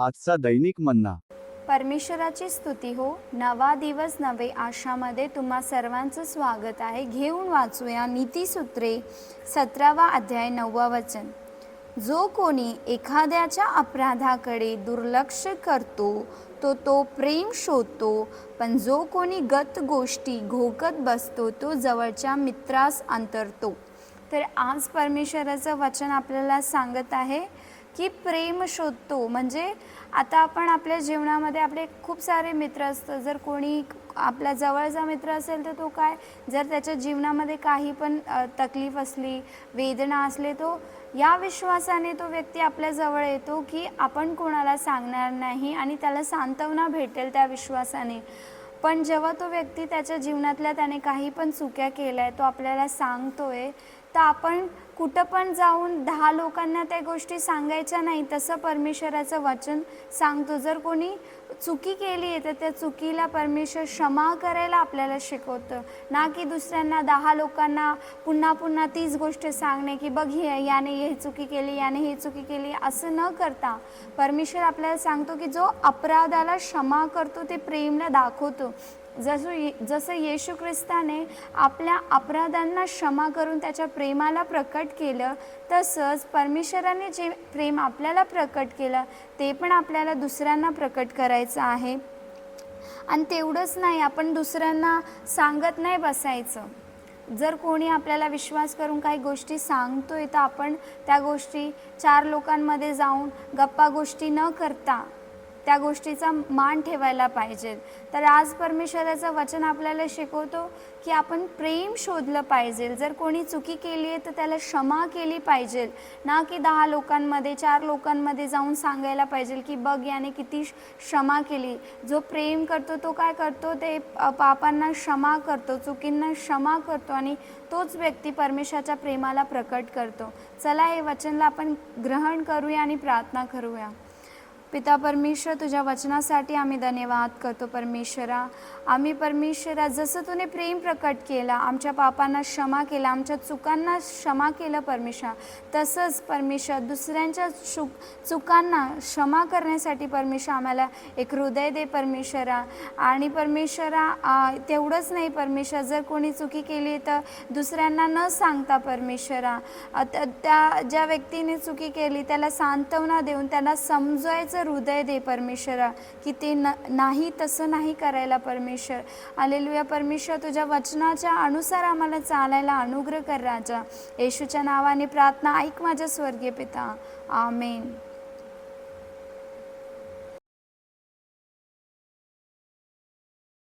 आजचा दैनिक मन्ना. परमेश्वराची स्तुती हो. नवा दिवस नवे आशामध्ये तुम्हा सर्वांचं स्वागत आहे. घेऊन वाचूया नीतिसूत्रे 17वा अध्याय 9वा वचन. जो कोणी एखाद्याच्या अपराधाकडे दुर्लक्ष करतो तो प्रेम शोधतो, पण जो कोणी गत गोष्टी घोकत बसतो तो जवळच्या मित्रास अंतरतो. तर आज परमेश्वराचं वचन आपल्याला सांगत आहे की प्रेम शोधतो. म्हणजे आता आपण आपल्या जीवनामध्ये आपले खूप सारे मित्र असतात. जर कोणी आपला जवळचा मित्र असेल तर तो काय, जर त्याच्या जीवनामध्ये काही पण तकलीफ असली, वेदना असले, तो या विश्वासाने तो व्यक्ती आपल्या जवळ येतो की आपण कोणाला सांगणार नाही आणि त्याला सांत्वना भेटेल त्या विश्वासाने. पण जेव्हा तो व्यक्ती त्याच्या जीवनातल्या त्याने काही पण चुक्या केल्या आहे, तो आपल्याला सांगतोय, तर आपण कुठं पण जाऊन 10 लोकांना त्या गोष्टी सांगायच्या नाही. तसं परमेश्वराचं वचन सांगतो. जर कोणी चुकी केली आहे तर त्या चुकीला परमेश्वर क्षमा करायला आपल्याला शिकवतं, ना की दुसऱ्यांना 10 लोकांना पुन्हा पुन्हा तीच गोष्ट सांगणे की बघ याने हे चुकी केली, याने हे चुकी केली. असं न करता परमेश्वर आपल्याला सांगतो की जो अपराधाला क्षमा करतो ते प्रेमला दाखवतो. जसं येशू ख्रिस्ताने आपल्या अपराधांना क्षमा करून त्याच्या प्रेमाला प्रकट केलं, तसंच परमेश्वराने जे प्रेम आपल्याला प्रकट केलं ते पण आपल्याला दुसऱ्यांना प्रकट करायचं आहे. आणि तेवढंच नाही, आपण दुसऱ्यांना सांगत नाही बसायचं. जर कोणी आपल्याला विश्वास करून काही गोष्टी सांगतोय तर आपण त्या गोष्टी 4 लोकांमध्ये जाऊन गप्पा गोष्टी न करता त्या गोष्टीचा मान ठेवायला पाहिजे. तर आज परमेश्वराचं वचन आपल्याला शिकवतो की आपण प्रेम शोधलं पाहिजे. जर कोणी चुकी केली आहे तर त्याला क्षमा केली पाहिजे, ना की 10 लोकांमध्ये 4 लोकांमध्ये जाऊन सांगायला पाहिजे की बघ याने किती क्षमा केली. जो प्रेम करतो तो काय करतो, ते पापांना क्षमा करतो, चुकींना क्षमा करतो आणि तोच व्यक्ती परमेश्वराच्या प्रेमाला प्रकट करतो. चला हे वचनला आपण ग्रहण करूया आणि प्रार्थना करूया. पिता परमेश्वर, तुझ्या वचनासाठी आम्ही धन्यवाद करतो परमेश्वरा. आम्ही परमेश्वरा जसं तुने प्रेम प्रकट केला, आमच्या पापांना क्षमा केला, आमच्या चुकांना क्षमा केलं परमेश्वर, तसंच परमेश्वर दुसऱ्यांच्या चुकांना क्षमा करण्यासाठी परमेश्वर आम्हाला एक हृदय दे परमेश्वरा. आणि परमेश्वरा तेवढंच नाही परमेश्वर, जर कोणी चुकी केली तर दुसऱ्यांना न सांगता परमेश्वरा त्या ज्या व्यक्तीने चुकी केली त्याला सांत्वना देऊन त्याला समजवायचं हृदय दे परमेश्वरा की ते नाही तसं नाही करायला परमेश्वर. हालेलुया परमेश्वर, तुझ्या वचनाच्या अनुसार आम्हाला चालायला अनुग्रह कर राजा. येशूच्या नावाने प्रार्थना ऐक माझ्या स्वर्गीय पिता. आमेन.